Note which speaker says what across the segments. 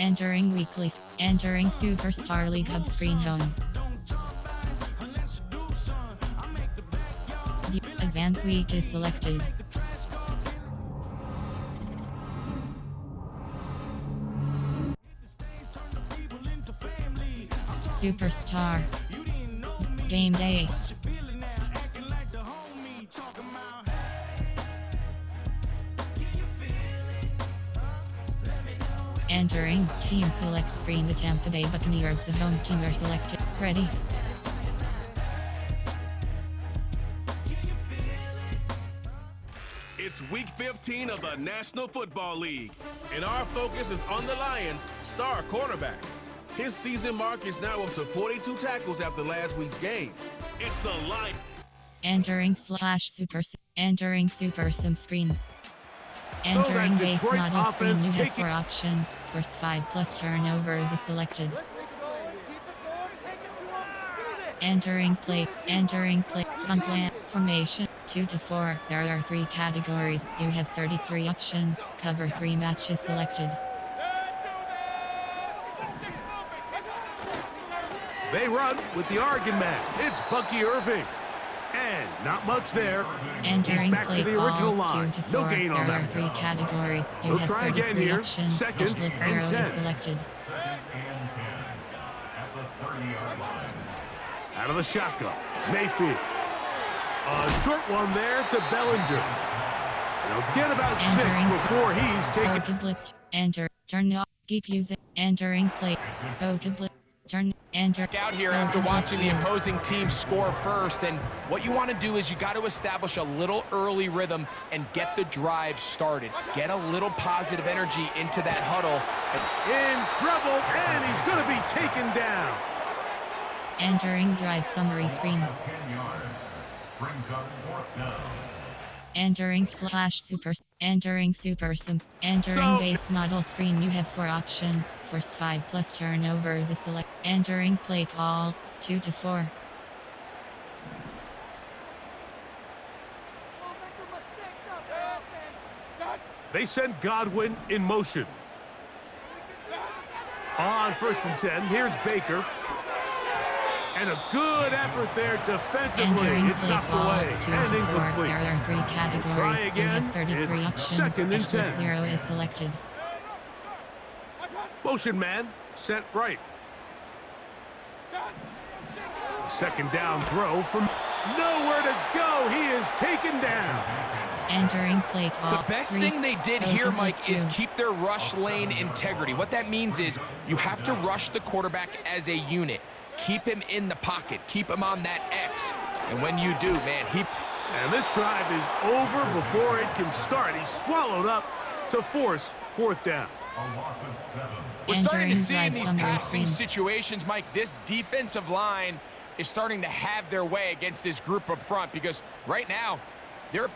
Speaker 1: Entering weekly. Entering Superstar League Hub screen home. The advance week is selected. Superstar. Game day. Entering team select screen. The Tampa Bay Buccaneers, the home team, are selected. Ready?
Speaker 2: It's week 15 of the National Football League, and our focus is on the Lions' star quarterback. His season mark is now up to 42 tackles after last week's game. It's the Lions.
Speaker 1: Entering Super Sim screen. Entering base model screen. You have 4 options. First 5+ turnovers is selected. Entering play. Gun plan. Formation 2 to 4. There are 3 categories. You have 33 options. Cover 3 matches selected.
Speaker 3: They run with the Oregon man. It's Bucky Irving. And not much there.
Speaker 1: Entering play
Speaker 3: to the original line.
Speaker 1: 2 to 4.
Speaker 3: No gain on
Speaker 1: there are
Speaker 3: that.
Speaker 1: 3 categories. You
Speaker 3: We'll
Speaker 1: have
Speaker 3: try again
Speaker 1: 33
Speaker 3: here.
Speaker 1: options.
Speaker 3: Second
Speaker 1: Blitz
Speaker 3: and
Speaker 1: 0
Speaker 3: 10.
Speaker 1: is selected.
Speaker 3: Out of the shotgun. Mayfield. A short one there to Bellinger. They'll get about 6 before he's taken.
Speaker 1: Bogan blitzed. Enter. Turn off. Keep using. Entering play. Bogan blitz. Turn. Enter.
Speaker 4: Out here after watching the opposing team score first, and what you want to do is you got to establish a little early rhythm and get the drive started. Get a little positive energy into that huddle.
Speaker 3: In trouble, and he's going to be taken down.
Speaker 1: Entering drive summary screen. Entering super. Entering super sim. Entering base model screen. You have 4 options. First 5+ turnovers is select. Entering play call 2 to 4.
Speaker 3: They send Godwin in motion. On 1st and 10, here's Baker. And a good effort there defensively.
Speaker 1: Entering
Speaker 3: It's
Speaker 1: play
Speaker 3: knocked
Speaker 1: call
Speaker 3: away
Speaker 1: 2
Speaker 3: and
Speaker 1: to 4.
Speaker 3: incomplete.
Speaker 1: There are 3 categories.
Speaker 3: Try
Speaker 1: You
Speaker 3: again.
Speaker 1: have 33
Speaker 3: It's
Speaker 1: options.
Speaker 3: 2nd and 10.
Speaker 1: 0 is selected.
Speaker 3: Motion man sent right. Second down throw from nowhere to go. He is taken down.
Speaker 1: Entering play call.
Speaker 4: The best
Speaker 1: 3.
Speaker 4: thing they did here, Mike, is
Speaker 1: 2.
Speaker 4: keep their rush lane integrity. What that means is you have to rush the quarterback as a unit. Keep him in the pocket. Keep him on that X. And when you do, man,
Speaker 3: And this drive is over before it can start. He's swallowed up to force 4th down.
Speaker 4: We're starting to
Speaker 1: Entering
Speaker 4: see in
Speaker 1: drive
Speaker 4: these
Speaker 1: summary
Speaker 4: passing
Speaker 1: screen.
Speaker 4: situations, Mike, this defensive line is starting to have their way against this group up front because right now, they're...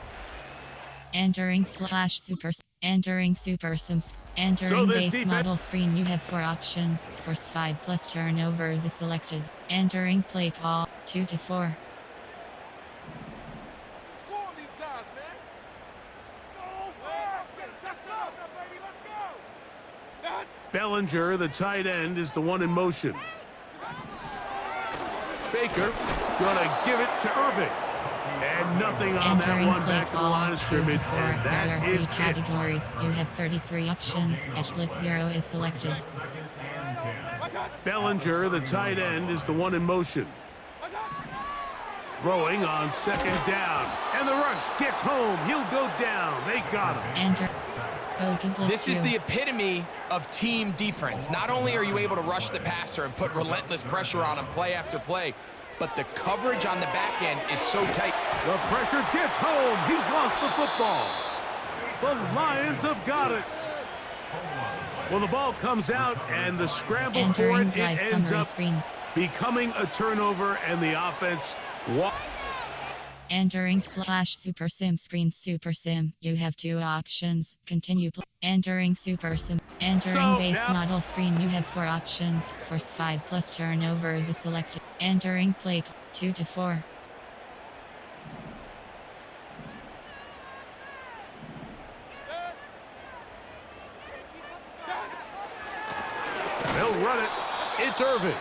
Speaker 1: Entering super. Entering super sims. Entering base model screen. You have 4 options. First 5+ turnovers is selected. Entering play call 2 to 4.
Speaker 5: Score on these guys, man. Let's go, baby. Let's go.
Speaker 3: Bellinger, the tight end, is the one in motion. Baker gonna give it to Irving. And nothing on that
Speaker 1: Entering
Speaker 3: one
Speaker 1: play
Speaker 3: back to the
Speaker 1: call
Speaker 3: line of
Speaker 1: 2 to
Speaker 3: scrimmage.
Speaker 1: 4.
Speaker 3: And
Speaker 1: There are
Speaker 3: that
Speaker 1: 3
Speaker 3: is it.
Speaker 1: categories. You have 33 options. Blitz 0 is selected.
Speaker 3: Bellinger, the tight end, is the one in motion. Throwing on 2nd down. And the rush gets home. He'll go down. They got him.
Speaker 1: Enter. Bogan blitz
Speaker 4: This is
Speaker 1: 2.
Speaker 4: the epitome of team defense. Not only are you able to rush the passer and put relentless pressure on him play after play, but the coverage on the back end is so tight.
Speaker 3: The pressure gets home. He's lost the football. The Lions have got it. Well, the ball comes out, and the scramble
Speaker 1: Entering
Speaker 3: for it
Speaker 1: drive
Speaker 3: ends
Speaker 1: summary
Speaker 3: up
Speaker 1: screen.
Speaker 3: becoming a turnover, and the offense
Speaker 1: Entering super sim screen. Super sim. You have 2 options. Continue. Entering super sim. Entering base model screen. You have 4 options. First 5+ turnovers is selected. Entering play 2 to 4.
Speaker 3: run it. It's Irvin.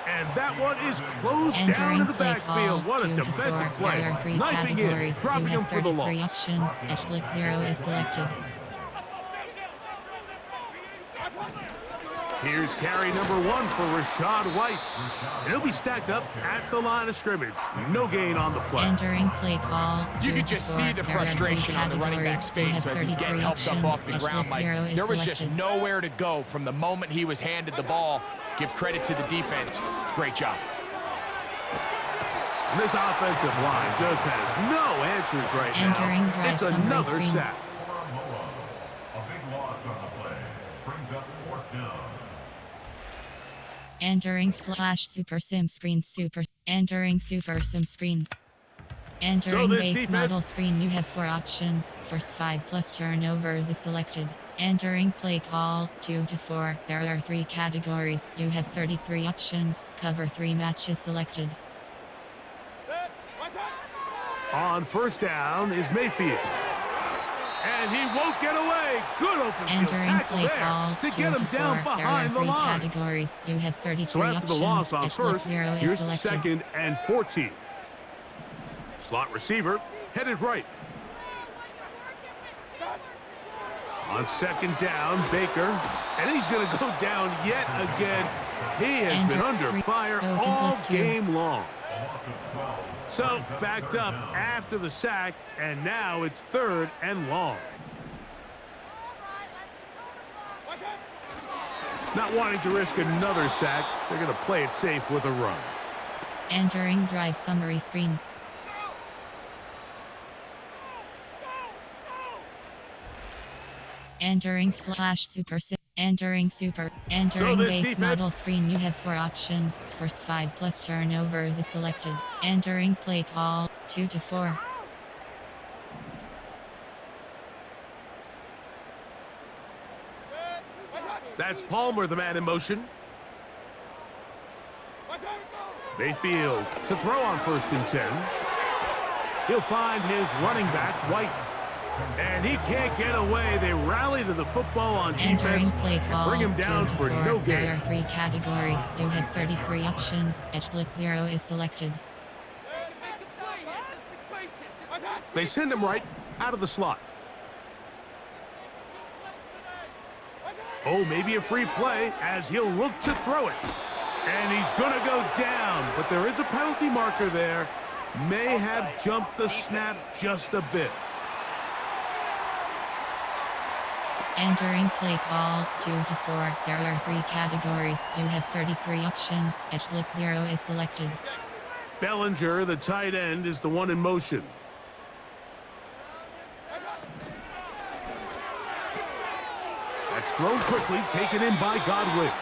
Speaker 3: And that one is closed down in the backfield. What a defensive play.
Speaker 1: There are three
Speaker 3: Knifing in,
Speaker 1: categories.
Speaker 3: dropping
Speaker 1: You
Speaker 3: him
Speaker 1: have
Speaker 3: for the
Speaker 1: 33
Speaker 3: loss.
Speaker 1: options. Edge blitz 0 is selected.
Speaker 3: Here's carry number 1 for Rashad White. And he'll be stacked up at the line of scrimmage. No gain on the play.
Speaker 1: Entering play call.
Speaker 4: You could just see the frustration on the running back's face as he's getting helped up off the ground, Mike. There was just nowhere to go from the moment he was handed the ball. Give credit to the defense. Great job.
Speaker 3: And this offensive line just has no answers right
Speaker 1: Entering
Speaker 3: now.
Speaker 1: drive
Speaker 3: It's
Speaker 1: summary
Speaker 3: another
Speaker 1: screen.
Speaker 3: sack.
Speaker 6: A big loss on the play. Brings up 4th down.
Speaker 1: Entering slash super sim screen super. Entering super sim screen. Entering
Speaker 3: this
Speaker 1: base
Speaker 3: defense-
Speaker 1: model screen. You have 4 options. First 5 plus turnovers is selected. Entering play call 2 to 4. There are 3 categories. You have 33 options. Cover 3 matches selected.
Speaker 3: On first down is Mayfield. And he won't get away. Good open field
Speaker 1: Entering
Speaker 3: tackle
Speaker 1: play
Speaker 3: there
Speaker 1: call
Speaker 3: to
Speaker 1: 2
Speaker 3: get him
Speaker 1: to 4.
Speaker 3: down
Speaker 1: There are
Speaker 3: behind the
Speaker 1: 3
Speaker 3: line.
Speaker 1: categories. You have 33
Speaker 3: So after
Speaker 1: options.
Speaker 3: the loss on
Speaker 1: Edge blitz
Speaker 3: first,
Speaker 1: 0 is
Speaker 3: here's
Speaker 1: selected.
Speaker 3: 2nd and 14. Slot receiver headed right. On 2nd down, Baker. And he's going to go down yet again. He has been under fire all game long. So backed up after the sack, and now it's 3rd and long. Not wanting to risk another sack, they're going to play it safe with a run.
Speaker 1: Entering drive summary screen. Entering slash super sim. Entering super. Entering
Speaker 3: this
Speaker 1: base
Speaker 3: defense-
Speaker 1: model screen. You have 4 options. First 5 plus turnovers is selected. Entering play call 2 to 4.
Speaker 3: That's Palmer, the man in motion. Mayfield to throw on 1st and 10. He'll find his running back, White. And he can't get away. They rally to the football on
Speaker 1: Entering
Speaker 3: defense
Speaker 1: play
Speaker 3: and
Speaker 1: call
Speaker 3: bring him
Speaker 1: 2
Speaker 3: down
Speaker 1: to
Speaker 3: for
Speaker 1: 4.
Speaker 3: no
Speaker 1: There
Speaker 3: gain.
Speaker 1: are 3 categories. You have 33 options. Edge blitz 0 is selected.
Speaker 3: They send him right out of the slot. Oh, maybe a free play as he'll look to throw it. And he's going to go down, but there is a penalty marker there. May have jumped the snap just a bit.
Speaker 1: Entering play call 2 to 4. There are 3 categories. You have 33 options. Edge blitz 0 is selected.
Speaker 3: Bellinger, the tight end, is the one in motion. That's thrown quickly, taken in by Godwin.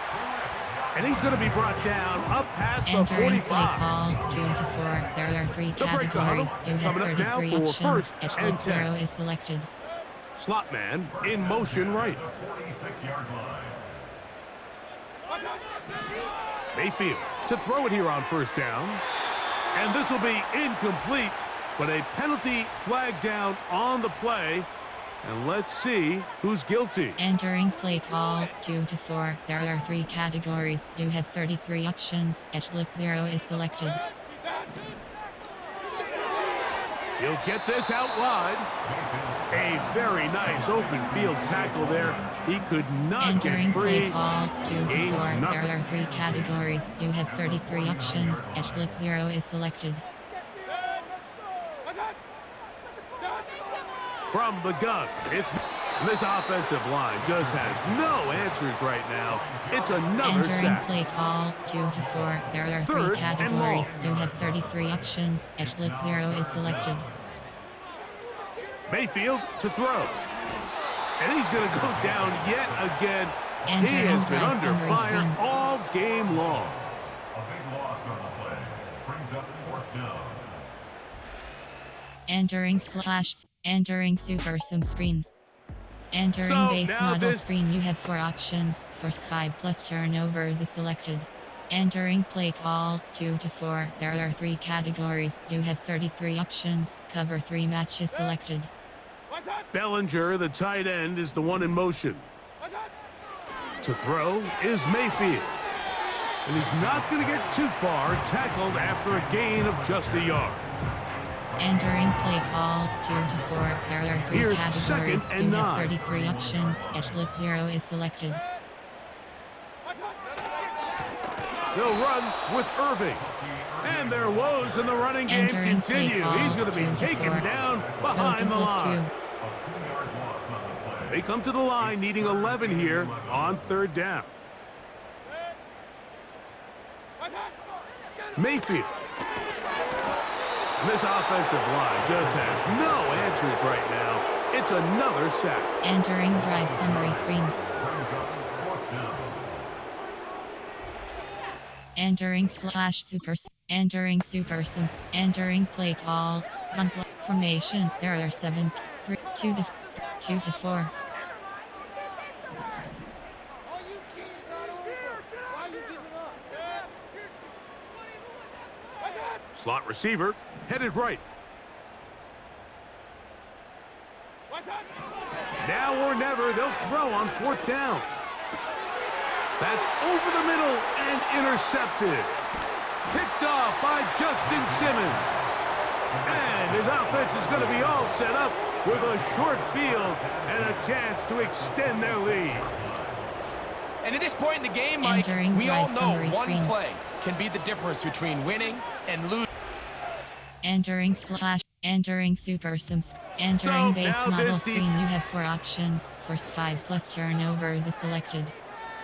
Speaker 3: And he's going to be brought down up past the
Speaker 1: Entering
Speaker 3: 45.
Speaker 1: play call 2 to 4. There are 3
Speaker 3: They'll break the huddle.
Speaker 1: categories. You have
Speaker 3: Coming up now
Speaker 1: 33
Speaker 3: for
Speaker 1: options.
Speaker 3: first
Speaker 1: Edge
Speaker 3: and
Speaker 1: blitz 0
Speaker 3: 10.
Speaker 1: is selected.
Speaker 3: Slot man in motion right.
Speaker 6: 46-yard line.
Speaker 3: Mayfield to throw it here on 1st down. And this will be incomplete, but a penalty flag down on the play. And let's see who's guilty.
Speaker 1: Entering play call 2 to 4. There are 3 categories. You have 33 options. Edge blitz 0 is selected.
Speaker 3: He'll get this out wide. A very nice open field tackle there. He could not
Speaker 1: Entering
Speaker 3: get
Speaker 1: play
Speaker 3: free.
Speaker 1: call 2 to 4.
Speaker 3: Gains
Speaker 1: There
Speaker 3: nothing.
Speaker 1: are 3 categories. You have 33 options. Edge blitz 0 is selected.
Speaker 3: From the gun, it's this offensive line just has no answers right now. It's another
Speaker 1: Entering
Speaker 3: sack.
Speaker 1: play call 2 to 4. There are 3
Speaker 3: 3rd and
Speaker 1: categories.
Speaker 3: long.
Speaker 1: You have 33 options. Edge blitz 0 is selected.
Speaker 3: Mayfield to throw. And he's going to go down yet again. He
Speaker 1: Entering
Speaker 3: has been
Speaker 1: drive
Speaker 3: under
Speaker 1: summary
Speaker 3: fire
Speaker 1: screen.
Speaker 3: all game long.
Speaker 6: A big loss on the play. Brings up 4th down.
Speaker 1: Entering super sim screen. Entering
Speaker 3: So,
Speaker 1: base
Speaker 3: now
Speaker 1: model
Speaker 3: this-
Speaker 1: screen. You have 4 options. First 5 plus turnovers is selected. Entering play call 2 to 4. There are 3 categories. You have 33 options. Cover 3 matches selected.
Speaker 3: Bellinger, the tight end, is the one in motion. To throw is Mayfield. And he's not going to get too far, tackled after a gain of just a yard.
Speaker 1: Entering play call 2 to 4. There are 3
Speaker 3: Here's
Speaker 1: categories.
Speaker 3: second and
Speaker 1: You have
Speaker 3: 9.
Speaker 1: 33 options. Edge blitz 0 is selected.
Speaker 3: They'll run with Irving. And their woes in the running game
Speaker 1: Entering play
Speaker 3: continue.
Speaker 1: call
Speaker 3: He's going to be
Speaker 1: 2 to
Speaker 3: taken
Speaker 1: 4.
Speaker 3: down behind the
Speaker 1: blitz 2.
Speaker 3: line. They come to the line needing 11 here on third down. Mayfield. And this offensive line just has no answers right now. It's another sack.
Speaker 1: Entering drive summary screen. Entering slash super. Entering super sims. Entering play call. Formation. There are 7, 3, 2 to 4.
Speaker 3: Slot receiver, headed right. Now or never, they'll throw on fourth down. That's over the middle and intercepted. Picked off by Justin Simmons. And his offense is going to be all set up with a short field and a chance to extend their lead.
Speaker 4: And at this point in the game, Mike, we all know one play can be the difference between winning and losing.
Speaker 1: Entering slash. Entering super sims. Entering base model screen. You have 4 options. First 5 plus turnovers is selected.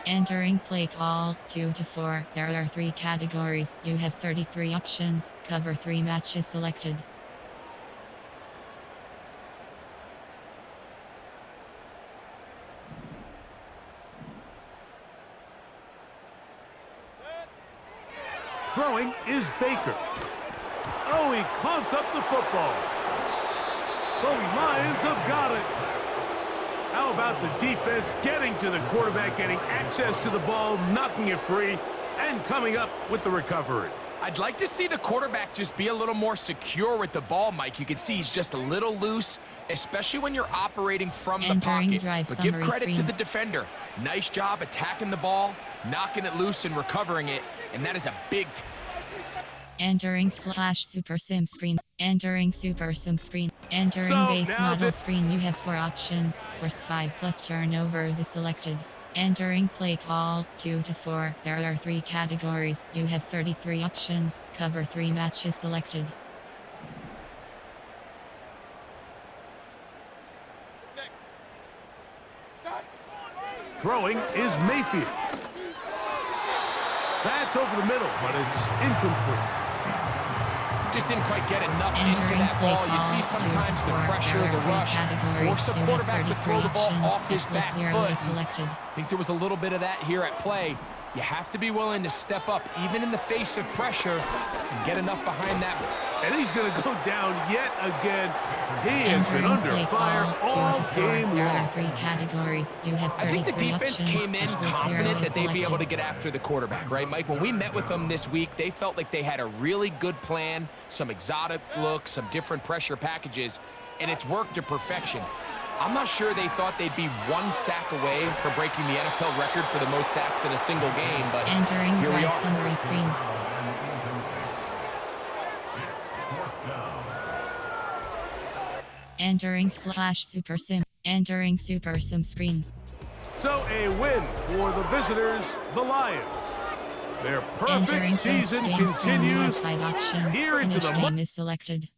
Speaker 1: Entering play call 2 to 4. There are 3 categories. You have 33 options. Cover 3 matches selected.
Speaker 3: Throwing is Baker. Oh, he coughs up the football. The Lions have got it. How about the defense getting to the quarterback, getting access to the ball, knocking it free, and coming up with the recovery?
Speaker 4: I'd like to see the quarterback just be a little more secure with the ball, Mike. You can see he's just a little loose, especially when you're operating from the pocket. But give credit to the defender. Nice job attacking the ball, knocking it loose and recovering it, and that is a big...
Speaker 1: Entering slash super sim screen. Entering super sim screen. Entering base model screen. You have 4 options. First 5 plus turnovers is selected. Entering play call 2 to 4. There are 3 categories. You have 33 options. Cover 3 matches selected.
Speaker 3: Throwing is Mayfield. That's over the middle, but it's incomplete.
Speaker 4: Just didn't quite get enough into that ball. You see sometimes the pressure, the rush, force a quarterback to throw the ball off his back foot. I think there was a little bit of that here at play. You have to be willing to step up, even in the face of pressure, and get enough behind that.
Speaker 3: And he's going to go down yet again. He has been under fire all game long.
Speaker 1: There are 3 categories. You have 33
Speaker 4: I think the defense
Speaker 1: options.
Speaker 4: came in confident that they'd be able to get after the quarterback, right, Mike? When we met with them this week, they felt like they had a really good plan, some exotic looks, some different pressure packages, and it's worked to perfection. I'm not sure they thought they'd be 1 sack away from breaking the NFL record for the most sacks in a single game, but
Speaker 1: entering
Speaker 4: here we
Speaker 1: drive
Speaker 4: are.
Speaker 1: summary screen. Entering slash super sim. Entering super sim screen.
Speaker 3: So a win for the visitors, the Lions. Their perfect season continues.
Speaker 1: 5 options.
Speaker 3: Here into the
Speaker 1: game is selected.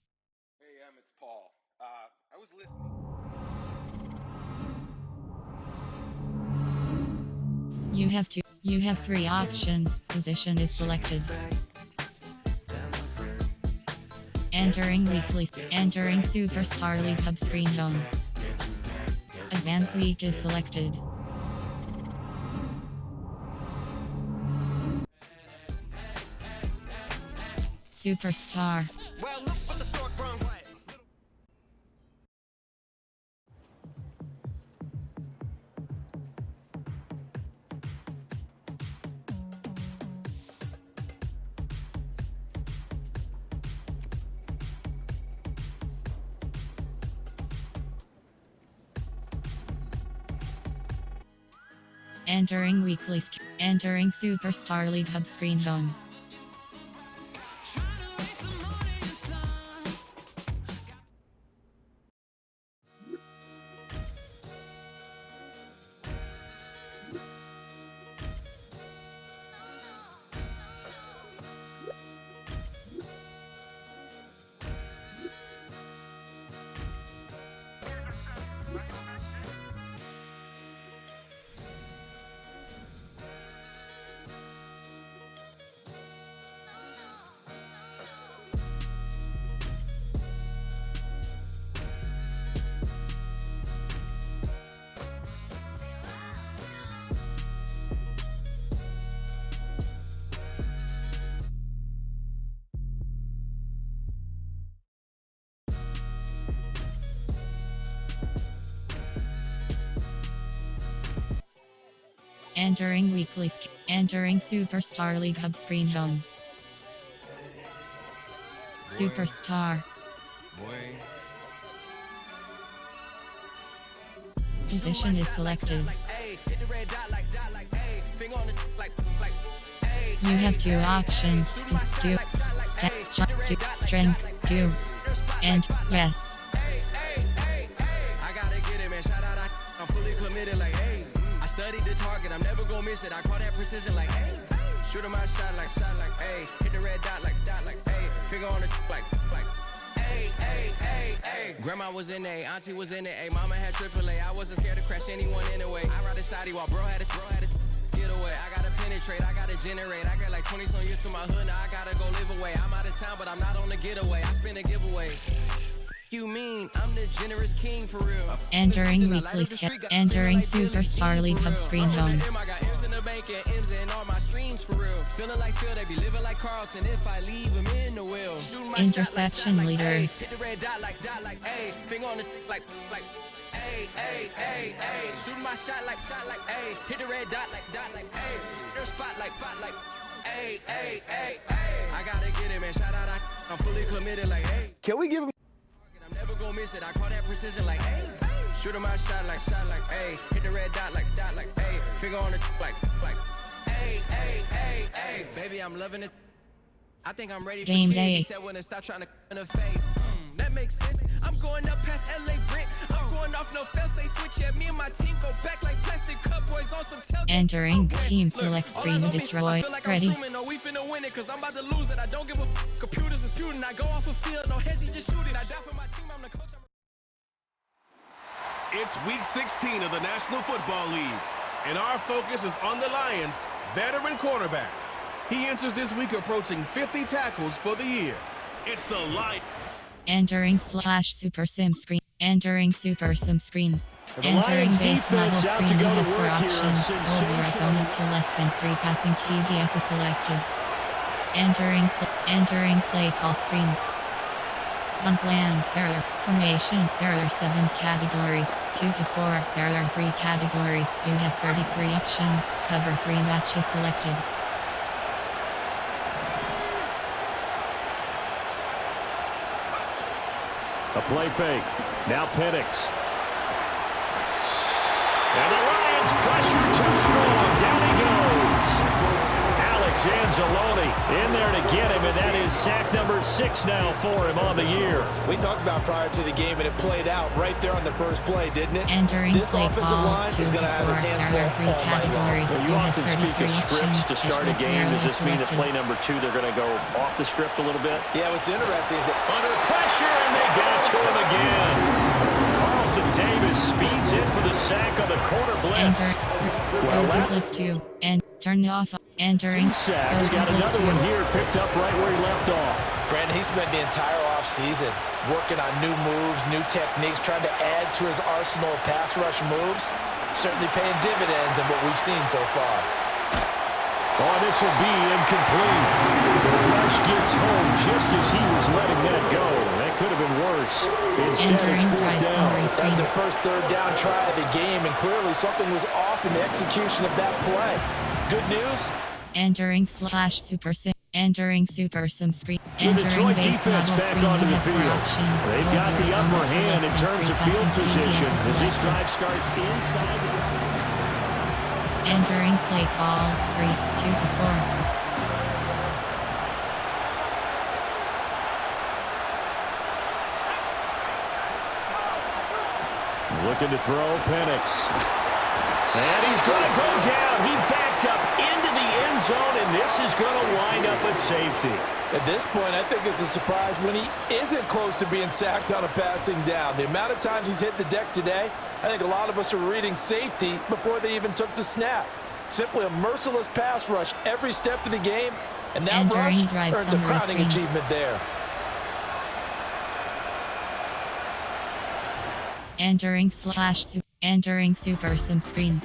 Speaker 5: Hey, it's Paul. I was listening.
Speaker 1: You have 3 options. Position is selected. Entering weekly. Entering Superstar League Hub screen home. Advance week is selected. Superstar.
Speaker 5: Well, look what the stork brung way.
Speaker 1: Entering weekly. Entering Superstar League Hub screen home. Entering weekly. Entering Superstar League Hub screen home. Superstar. Position is selected. You have two options: do, strength, do, and yes.
Speaker 7: I gotta get it, man. Shout out, I'm fully committed, like, hey. I studied the target, I'm never gonna miss it. I call that precision, like, hey. Shooting my shot, like, hey. Hit the red dot, like, hey. Finger on the, like, hey, hey, hey, hey. Grandma was in A, auntie was in it, hey. Mama had AAA, I wasn't scared to crash anyone anyway. I ride a shoddy while bro had it, get away. I gotta penetrate, I gotta generate. I got like 20 some years to my hood, now I gotta go live away. I'm out of town, but I'm not on the getaway. I spin a giveaway. You mean I'm the generous king for real?
Speaker 1: Entering weekly. Entering Superstar League Hub screen home.
Speaker 7: I got M's in the bank and M's in all my streams for real. Feeling like Phil, they be living like Carlson if I leave him in the wheel.
Speaker 1: Interception leaders.
Speaker 7: Hit the red dot like, hey. Finger on the, like, hey, hey, hey, hey. Shooting my shot like, hey. Hit the red dot like, hey. Their spot like, hey, hey, hey, hey. I gotta get it, man. Shout out, I'm fully committed, like, hey.
Speaker 8: Can we give him?
Speaker 7: I'm never gonna miss it. I call that precision, like, hey. Shooting my shot like, hey. Hit the red dot like, hey. Finger on the, like, hey, hey, hey, hey. Baby, I'm loving it. I think I'm ready for
Speaker 1: Game
Speaker 7: kids.
Speaker 1: day.
Speaker 7: She said when it stop trying to in her face. That makes sense. I'm going up past LA Brent. I'm going off no fail, say switch. Yeah, me and my team go back like plastic cup boys on some tailgate.
Speaker 1: Entering
Speaker 7: Okay,
Speaker 1: team
Speaker 7: look,
Speaker 1: select
Speaker 7: all
Speaker 1: screen
Speaker 7: eyes on me.
Speaker 1: Detroit.
Speaker 7: I feel like
Speaker 1: Ready.
Speaker 7: I'm swimming, no, we finna win it, cause I'm about to lose it. I don't give a computers is putin'. I go off a field, no hezzy, just shoot it. I die for my team, I'm the coach.
Speaker 2: It's week 16 of the National Football League, and our focus is on the Lions' veteran cornerback. He enters this week approaching 50 tackles for the year. It's the Lions.
Speaker 1: Entering /Super Sim screen. Entering Super Sim screen.
Speaker 9: The
Speaker 1: Entering
Speaker 9: Lions
Speaker 1: base model
Speaker 9: defense out
Speaker 1: screen.
Speaker 9: to
Speaker 1: You
Speaker 9: go
Speaker 1: have
Speaker 9: to
Speaker 1: four
Speaker 9: work here.
Speaker 1: options. Hold your
Speaker 9: Sensational.
Speaker 1: opponent to less than 3 passing TDS is selected. Entering play call screen. On plan, there are formation, there are 7 categories, 2 to 4, there are 3 categories, you have 33 options, cover 3 matches selected.
Speaker 9: A play fake. Now Penix. And the Lions pressure too strong. Down he goes. Alex Anzalone in there to get him, and that is sack number 6 now for him on the year.
Speaker 8: We talked about prior to the game, and it played out right there on the first play, didn't it?
Speaker 1: Entering
Speaker 8: This
Speaker 1: play
Speaker 8: offensive
Speaker 1: call,
Speaker 8: line
Speaker 1: 2
Speaker 8: is
Speaker 1: to
Speaker 8: going to have
Speaker 1: 4,
Speaker 8: his hands
Speaker 1: there are
Speaker 8: full
Speaker 1: 3
Speaker 8: all night long.
Speaker 1: categories,
Speaker 9: Well,
Speaker 1: you
Speaker 9: you
Speaker 1: have
Speaker 9: often speak
Speaker 1: 33
Speaker 9: of scripts
Speaker 1: options,
Speaker 9: to start a
Speaker 1: H-Net
Speaker 9: game.
Speaker 1: 0
Speaker 9: Does this mean that
Speaker 1: selected.
Speaker 9: play number 2 they're going to go off the script a little bit?
Speaker 8: Yeah, what's interesting is that
Speaker 9: Under pressure, and they get it to him again. Carlton Davis speeds in for the sack on the corner blitz. Well,
Speaker 1: Go to
Speaker 9: that
Speaker 1: blitz 2, and turn off. Entering.
Speaker 9: 2 sacks.
Speaker 1: Go
Speaker 9: Got
Speaker 1: to blitz
Speaker 9: another
Speaker 1: 2.
Speaker 9: one here, picked up right where he left off.
Speaker 10: Brandon, he spent the entire offseason working on new moves, new techniques, trying to add to his arsenal of pass rush moves. Certainly paying dividends in what we've seen so far.
Speaker 9: Oh, this will be incomplete. The rush gets home just as he was letting that go. That could have been worse. Instead,
Speaker 1: Entering
Speaker 9: it's 4th
Speaker 1: drive
Speaker 9: down.
Speaker 1: summary
Speaker 10: That was
Speaker 1: screen.
Speaker 10: the first third down try of the game, and clearly something was off in the execution of that play. Good news?
Speaker 1: Entering /Super Sim. Entering Super Sim screen.
Speaker 9: The
Speaker 1: Entering
Speaker 9: Detroit
Speaker 1: base
Speaker 9: defense
Speaker 1: model
Speaker 9: back
Speaker 1: screen.
Speaker 9: onto
Speaker 1: You
Speaker 9: the
Speaker 1: have 4
Speaker 9: field.
Speaker 1: options.
Speaker 9: They've
Speaker 1: Hold
Speaker 9: got
Speaker 1: your
Speaker 9: the upper
Speaker 1: opponent to
Speaker 9: hand
Speaker 1: less
Speaker 9: in
Speaker 1: than
Speaker 9: terms
Speaker 1: 3
Speaker 9: of field
Speaker 1: passing TDS
Speaker 9: position
Speaker 1: is
Speaker 9: as this
Speaker 1: selected.
Speaker 9: drive starts inside.
Speaker 1: Entering play call 3, 2 to 4.
Speaker 9: Looking to throw, Penix. And he's going to go down. He backed up into the end zone, and this is going to wind up a safety.
Speaker 10: At this point, I think it's a surprise when he isn't close to being sacked on a passing down. The amount of times he's hit the deck today, I think a lot of us are reading safety before they even took the snap. Simply a merciless pass rush every step of the game, and that rush earns a crowning achievement there.
Speaker 1: Entering super sim screen.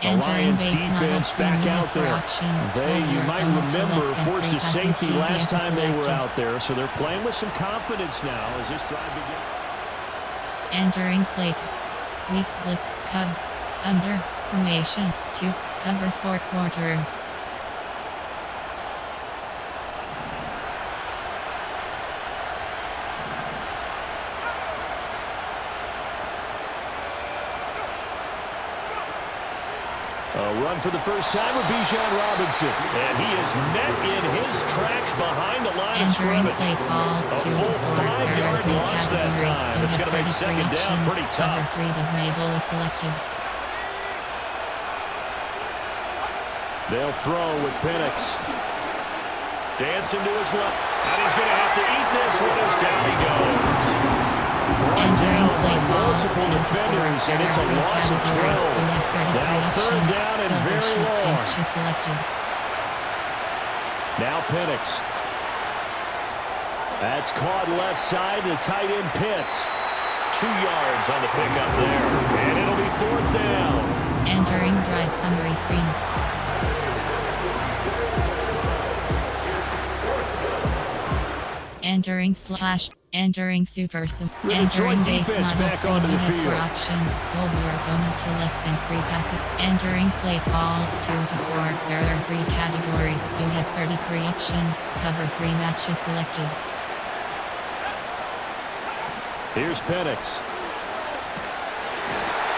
Speaker 9: The Lions defense back out there. You might remember, forced a safety last time they were out there, so they're playing with some confidence now as this drive begins.
Speaker 1: Entering play. Weak flip, cub, under, formation, 2, cover 4 quarters.
Speaker 9: A run for the first time with Bijan Robinson. And he is met in his tracks behind the line of scrimmage. A full 5-yard loss that time. It's going to make second down pretty tough. They'll throw with Penix. Dancing to his left. And he's going to have to eat this one as down he goes. Brought down by multiple defenders, and it's a loss of 12. Now third down and very long. Now Penix. That's caught left side to tight end Pitts. 2 yards on the pickup there, and it'll be fourth down.
Speaker 1: Entering drive summary screen. Entering super sim. Entering base model screen. You have 4 options. Hold your opponent to less than 3 passes. Entering play call 2 to 4. There are 3 categories. You have 33 options. Cover 3 matches selected.
Speaker 9: Here's Penix.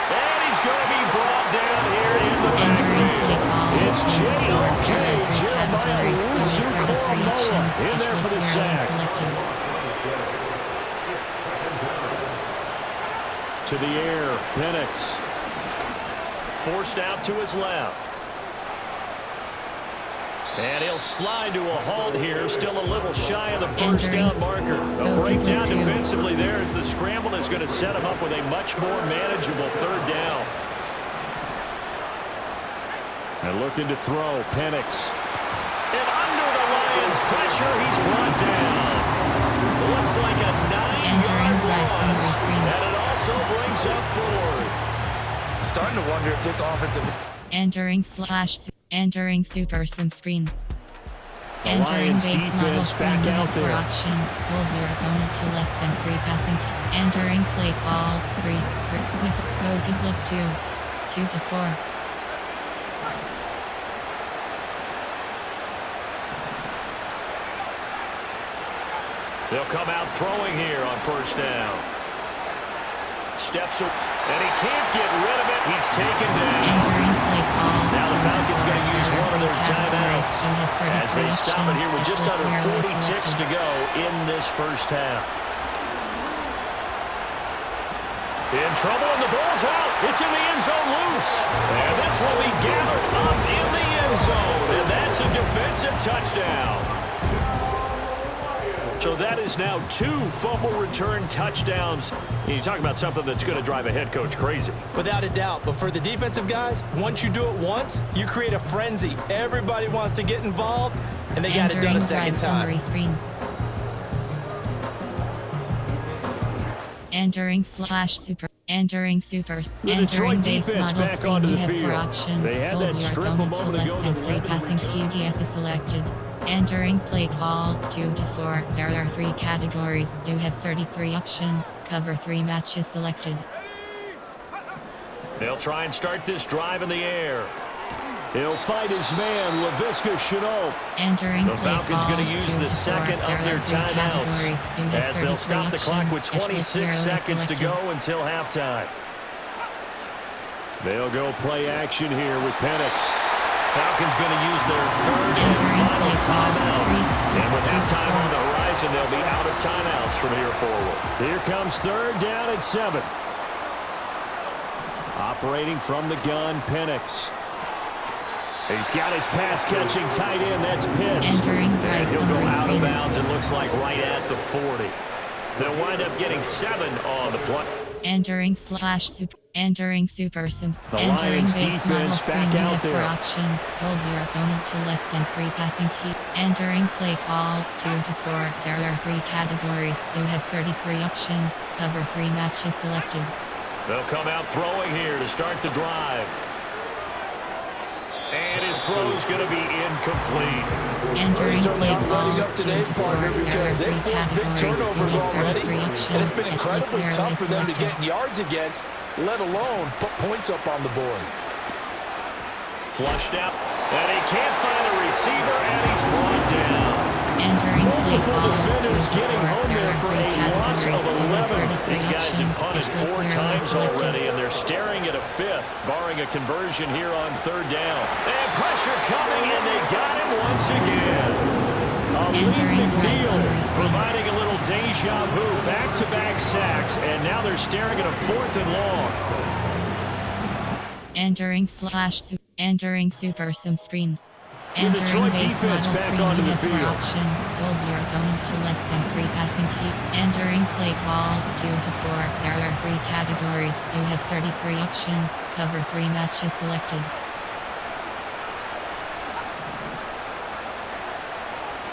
Speaker 9: And he's going to be brought down here in the backfield. It's J.O.K. Jeremiah Owusu-Koramoah in there for the sack. To the air, Penix. Forced out to his left. And he'll slide to a halt here, still a little shy of the first down marker. A breakdown defensively there as the scramble is going to set him up with a much more manageable third down. And looking to throw, Penix. And under the Lions' pressure, he's brought down. Looks like a 9-yard loss. And it also brings up fourth.
Speaker 10: I'm starting to wonder if this offensive...
Speaker 1: Entering super sim screen. Entering base model screen. You have 4 options. Hold your opponent to less than 3 passing. Entering play call 3. Go blitz 2 to 4.
Speaker 9: They'll come out throwing here on first down. Steps up, and he can't get rid of it. He's taken down.
Speaker 1: Entering play call.
Speaker 9: Now the Falcons going to use one of their timeouts as they stop it here with just under 40 ticks to go in this first half. In trouble, and the ball's out. It's in the end zone loose. And this will be gathered up in the end zone, and that's a defensive touchdown. So that is now 2 fumble return touchdowns. You talk about something that's going to drive a head coach crazy.
Speaker 10: Without a doubt. But for the defensive guys, once you do it once, you create a frenzy. Everybody wants to get involved, and they got it done a second time.
Speaker 1: Entering base model screen. You have 4 options. Hold your opponent to less than 3 passing TDS is selected. Entering play call 2 to 4. There are 3 categories. You have 33 options. Cover 3 matches selected.
Speaker 9: They'll try and start this drive in the air. He'll fight his man, Laviska Shenault.
Speaker 1: Entering
Speaker 9: the Falcons going to use the second of their timeouts as they'll stop the clock with 26 seconds to go until halftime. They'll go play action here with Penix. Falcons going to use their third and final timeout. And with halftime on the horizon, they'll be out of timeouts from here forward. Here comes third down and 7. Operating from the gun, Penix. He's got his pass-catching tight end. That's Pitts. And he'll go out of bounds and looks like right at the 40. They'll wind up getting 7 on the play.
Speaker 1: Entering super sims.
Speaker 9: The
Speaker 1: Entering
Speaker 9: Lions
Speaker 1: base model
Speaker 9: defense
Speaker 1: screen.
Speaker 9: back
Speaker 1: You
Speaker 9: out
Speaker 1: have 4
Speaker 9: there.
Speaker 1: options. Hold your opponent to less than 3 passing T. Entering play call 2 to 4. There are 3 categories. You have 33 options. Cover 3 matches selected.
Speaker 9: They'll come out throwing here to start the drive. And his throw's going to be incomplete.
Speaker 1: Entering play call
Speaker 10: up
Speaker 1: 2
Speaker 10: today,
Speaker 1: to 4.
Speaker 10: partner,
Speaker 1: There are
Speaker 10: because
Speaker 1: 3
Speaker 10: they've forced big
Speaker 1: categories. You
Speaker 10: turnovers
Speaker 1: have
Speaker 10: already,
Speaker 1: 33 options.
Speaker 10: and it's been
Speaker 1: If
Speaker 10: incredibly
Speaker 1: it's
Speaker 10: tough for them to
Speaker 1: selected.
Speaker 10: get yards against, let alone put points up on the board.
Speaker 9: Flushed out, and he can't find a receiver, and he's brought down.
Speaker 1: Entering play
Speaker 9: Multiple
Speaker 1: call 2
Speaker 9: defenders
Speaker 1: to 4.
Speaker 9: getting home
Speaker 1: There
Speaker 9: there
Speaker 1: are
Speaker 9: for
Speaker 1: 3
Speaker 9: a loss
Speaker 1: categories.
Speaker 9: of
Speaker 1: You have
Speaker 9: 11.
Speaker 1: 33
Speaker 9: These guys have
Speaker 1: options.
Speaker 9: punted
Speaker 1: If it's
Speaker 9: 4
Speaker 1: 0
Speaker 9: times
Speaker 1: selected.
Speaker 9: already, and they're staring at a 5th, barring a conversion here on third down. And pressure coming, and they got him once again.
Speaker 1: Entering red summary screen.
Speaker 9: Providing a little deja vu, back-to-back sacks, and now they're staring at a 4th and long.
Speaker 1: Entering super sim screen.
Speaker 9: The
Speaker 1: Entering
Speaker 9: Detroit
Speaker 1: base
Speaker 9: defense
Speaker 1: model
Speaker 9: back
Speaker 1: screen.
Speaker 9: onto
Speaker 1: You
Speaker 9: the
Speaker 1: have 4
Speaker 9: field.
Speaker 1: options. Hold your opponent to less than 3 passing T. Entering play call 2 to 4. There are 3 categories. You have 33 options. Cover 3 matches selected.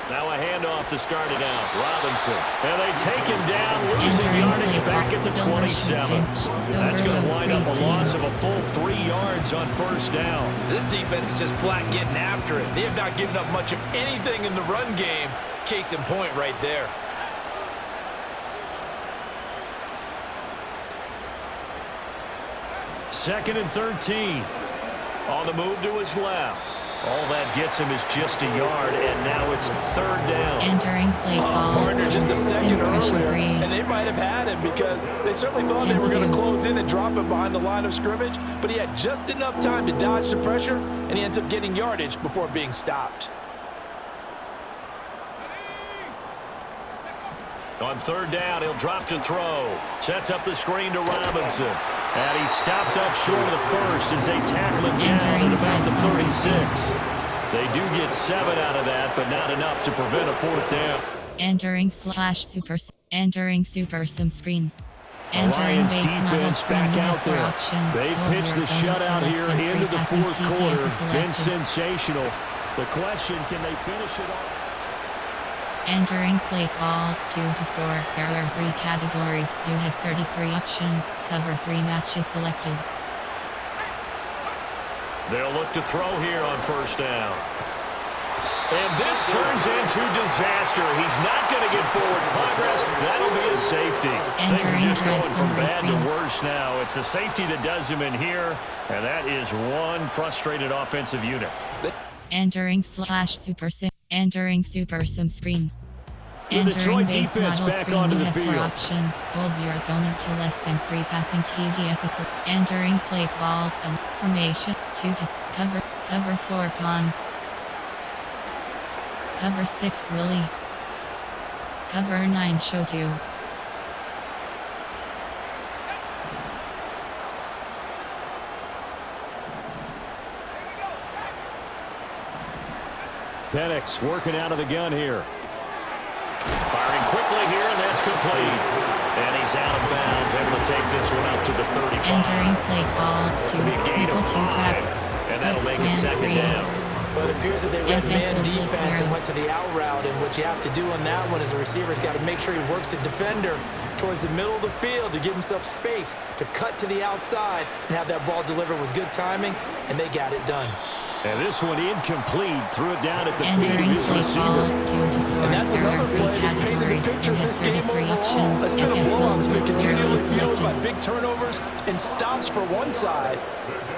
Speaker 9: Now a handoff to start it out. Robinson. And they take him down, losing yardage back at the 27. That's going to wind up a loss of a full 3 yards on first down.
Speaker 8: This defense is just flat getting after it. They have not given up much of anything in the run game. Case in point right there.
Speaker 9: Second and 13. On the move to his left. All that gets him is just a yard, and now it's third down.
Speaker 1: Entering play call.
Speaker 10: Partner, just a second
Speaker 1: pressure
Speaker 10: earlier,
Speaker 1: 3.
Speaker 10: and they might have had him because they certainly thought they were going to close in and drop him behind the line of scrimmage, but he had just enough time to dodge the pressure, and he ends up getting yardage before being stopped.
Speaker 9: On third down, he'll drop to throw. Sets up the screen to Robinson. And he's stopped up short of the first as they tackle him down at about the 36. They do get 7 out of that, but not enough to prevent a 4th down.
Speaker 1: Entering super sim screen. Entering
Speaker 9: Lions
Speaker 1: base model
Speaker 9: defense
Speaker 1: screen.
Speaker 9: back
Speaker 1: You have
Speaker 9: out
Speaker 1: 4
Speaker 9: there.
Speaker 1: options.
Speaker 9: They
Speaker 1: Hold
Speaker 9: pitched
Speaker 1: your
Speaker 9: the
Speaker 1: opponent to
Speaker 9: shutout
Speaker 1: less
Speaker 9: here
Speaker 1: than 3
Speaker 9: into the
Speaker 1: passing
Speaker 9: 4th
Speaker 1: TDs
Speaker 9: quarter.
Speaker 1: selected.
Speaker 9: Been sensational. The question, can they finish it off?
Speaker 1: Entering play call 2 to 4. There are 3 categories. You have 33 options. Cover 3 matches selected.
Speaker 9: They'll look to throw here on first down. And this turns into disaster. He's not going to get forward progress. That'll be a safety. Things are just going from bad to worse now. It's a safety that does him in here, and that is one frustrated offensive unit.
Speaker 1: Entering super sim screen.
Speaker 9: The Detroit
Speaker 1: Entering base
Speaker 9: defense
Speaker 1: model
Speaker 9: back
Speaker 1: screen.
Speaker 9: onto
Speaker 1: You
Speaker 9: the
Speaker 1: have 4
Speaker 9: field.
Speaker 1: options. Hold your opponent to less than 3 passing TDs. Entering play call formation 2 to cover 4 pawns. Cover 6 Willie. Cover 9 show 2.
Speaker 9: Penix working out of the gun here. Firing quickly here, and that's complete. And he's out of bounds, able to take this one up to the 35.
Speaker 1: Entering play call 2.
Speaker 9: Gain of 5, and that'll make it second down.
Speaker 10: But it appears that they read man defense and went to the out route, and what you have to do on that one is a receiver's got to make sure he works the defender towards the middle of the field to give himself space to cut to the outside and have that ball delivered with good timing, and they got it done.
Speaker 9: And this one incomplete. Threw it down at the feet of
Speaker 1: Entering
Speaker 9: his
Speaker 1: play call
Speaker 9: receiver.
Speaker 1: 2 to 4.
Speaker 10: And that's
Speaker 1: There are
Speaker 10: another
Speaker 1: 3
Speaker 10: play that's painted the
Speaker 1: categories.
Speaker 10: picture
Speaker 1: You
Speaker 10: of
Speaker 1: have
Speaker 10: this game
Speaker 1: 33
Speaker 10: overall.
Speaker 1: options.
Speaker 10: It's been a
Speaker 1: FS
Speaker 10: blowout. It's been
Speaker 1: blitz
Speaker 10: continually fueled
Speaker 1: selected.
Speaker 10: by big turnovers and stops for one side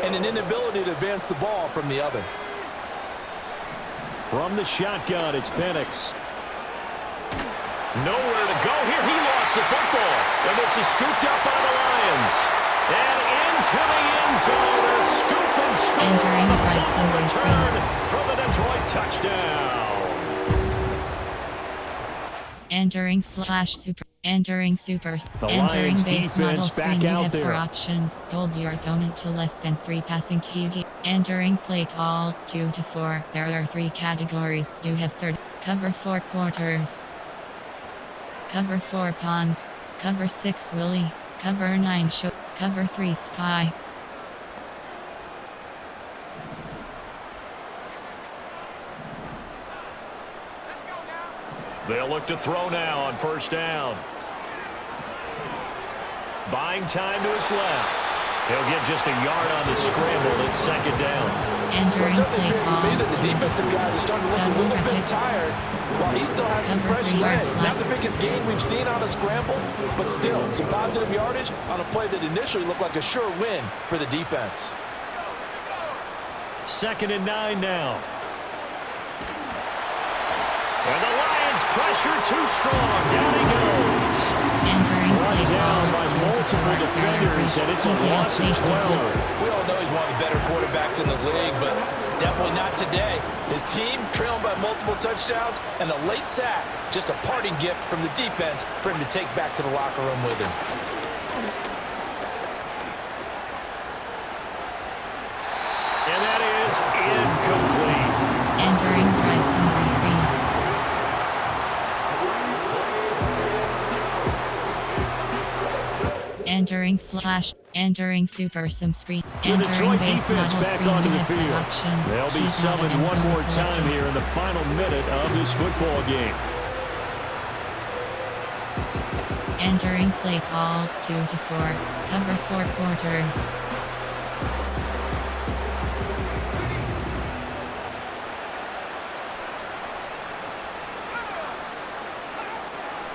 Speaker 10: and an inability to advance the ball from the other.
Speaker 9: From the shotgun, it's Penix. Nowhere to go here. He lost the football. And this is scooped up by the Lions. And into the end zone. A scoop and score.
Speaker 1: Entering
Speaker 9: A
Speaker 1: drive summary
Speaker 9: return
Speaker 1: screen.
Speaker 9: for the Detroit touchdown.
Speaker 1: Entering super. Entering super.
Speaker 9: The
Speaker 1: Entering
Speaker 9: Lions
Speaker 1: base model
Speaker 9: defense
Speaker 1: screen.
Speaker 9: back
Speaker 1: You
Speaker 9: out
Speaker 1: have 4
Speaker 9: there.
Speaker 1: options. Hold your opponent to less than 3 passing TD. Entering play call 2 to 4. There are 3 categories. You have 30. Cover 4 quarters. Cover 4 pawns. Cover 6 Willie. Cover 9 show. Cover 3 sky.
Speaker 9: They'll look to throw now on first down. Buying time to his left. He'll get just a yard on the scramble. It's second down.
Speaker 1: Entering play
Speaker 10: appears to
Speaker 1: call.
Speaker 10: me that the defensive guys are starting to look a little bit tired while he still has some fresh legs. Not the biggest gain we've seen on a scramble, but still some positive yardage on a play that initially looked like a sure win for the defense.
Speaker 9: 2nd and 9 now. And the Lions pressure too strong. Down he goes.
Speaker 1: Entering play
Speaker 9: Down by
Speaker 1: call.
Speaker 9: multiple defenders, and it's a loss of 12.
Speaker 10: We all know he's one of the better quarterbacks in the league, but definitely not today. His team trailing by multiple touchdowns and a late sack. Just a parting gift from the defense for him to take back to the locker room with him.
Speaker 9: And that is incomplete.
Speaker 1: Entering drive summary screen. Entering super sim screen.
Speaker 9: The
Speaker 1: Entering
Speaker 9: Detroit
Speaker 1: base
Speaker 9: defense
Speaker 1: model
Speaker 9: back
Speaker 1: screen.
Speaker 9: onto
Speaker 1: You
Speaker 9: the
Speaker 1: have 5
Speaker 9: field.
Speaker 1: options.
Speaker 9: They'll be
Speaker 1: Choose not an
Speaker 9: summoned
Speaker 1: end
Speaker 9: one
Speaker 1: zone
Speaker 9: more
Speaker 1: selected.
Speaker 9: time here in the final minute of this football game.
Speaker 1: Entering play call 2 to 4. Cover 4 quarters.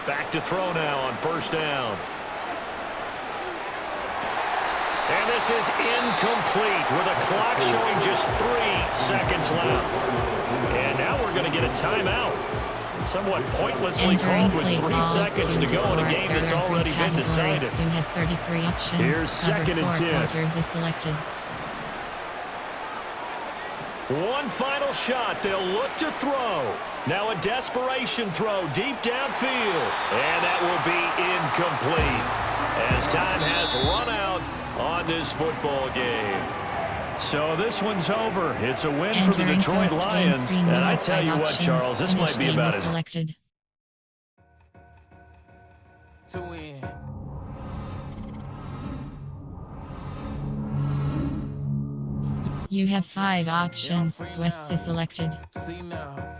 Speaker 9: Back to throw now on first down. And this is incomplete with a clock showing just 3 seconds left. And now we're going to get a timeout. Somewhat pointlessly called with 3 seconds to go in a game that's already been decided.
Speaker 1: You have 33 options.
Speaker 9: Here's 2nd and 10.
Speaker 1: Quarters is selected.
Speaker 9: One final shot. They'll look to throw. Now a desperation throw deep downfield. And that will be incomplete as time has run out on this football game. So this one's over. It's a win for the Detroit Lions. And I tell you what, Charles, this might be about as...
Speaker 1: Selected.
Speaker 7: To win.
Speaker 1: You have 5 options. Quests is selected.
Speaker 7: See now.